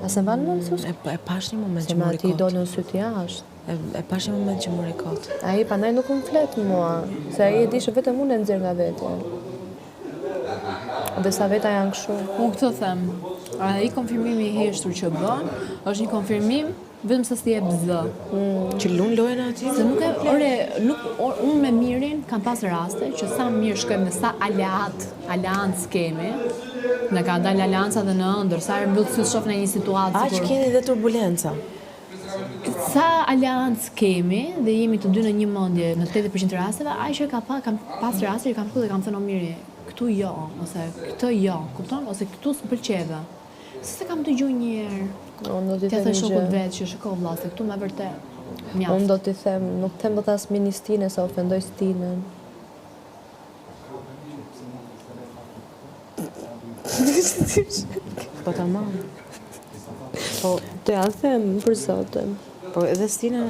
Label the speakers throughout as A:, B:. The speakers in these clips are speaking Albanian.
A: A se vanë në nësus?
B: E pash një moment
A: Se
B: që
A: ma
B: mori
A: ti do
B: kot.
A: në sytë jashtë.
B: E pash një moment që mori kot.
A: Ai pandaj nuk më flet mua, se ai e di që vetëm unë e nxjerr nga vetja. Dhe sa veta janë kështu.
C: Unë këtë them, ai konfirmimi i heshtur që bën, është një konfirmim vetëm se si e bzë.
B: Që lun lojën aty?
C: Se nuk unë me Mirin kam pas raste që sa mirë shkojmë dhe sa aleancë kemi, në ka dalë aleanca dhe në ëndër, sa herë mbyllë sy shoh në një situatë.
B: Aq keni dhe turbulenca.
C: Sa aleancë kemi dhe jemi të dy në një mendje në 80% të rasteve, ai që kam pas raste që kam shkuar dhe kam thënë o Miri, këtu jo, ose këtë jo, kupton? Ose këtu s'pëlqeve. Se kam dëgjuar një herë.
A: Unë do t'i
C: Të
A: them
C: thë
A: një
C: shokut
A: gjë.
C: vetë që shiko vëlla, se këtu me vërtet mjaft.
A: Unë do t'i them, nuk them do t'as mini Stine se ofendoj Stinën.
B: Po tamam.
A: Po, të ja them për zotin.
B: Po edhe Stina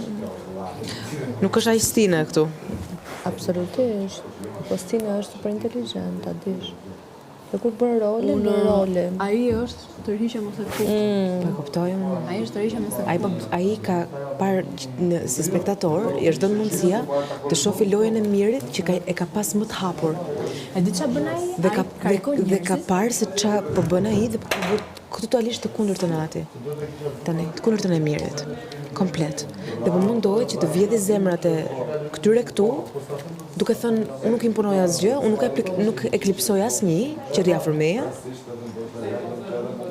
B: nuk është ai Stina këtu.
A: Absolutisht. Po Stina është super inteligjent, ta dish. Dhe kur bën rolin, bën rolin.
C: Ai është tërhiqja mos e kuptoj.
B: Po e kuptoj unë.
C: Ai është tërhiqja mos e kuptoj.
B: Ai ka parë si spektator, i është dhënë mundësia të shohë lojën e Mirit që e ka pas më të hapur.
C: E di ç'a bën ai?
B: Dhe ka parë se ç'a po bën ai dhe ka bërë totalisht të kundërtën ati. Tani, të kundërtën e Mirit. Komplet. Dhe po mundohet që të vjedhë zemrat e këtyre këtu, duke thënë, unë nuk imponoj asgjë, unë nuk eklipsoj asnjë që të afër meja.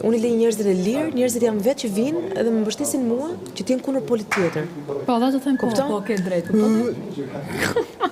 B: Unë i lej njerëzit e lirë, njerëzit janë vetë që vinë edhe më mbështesin mua që t'jenë kundër polit tjetër.
C: Po, dha të them
B: Kupton?
C: po, ke drejt, kupton?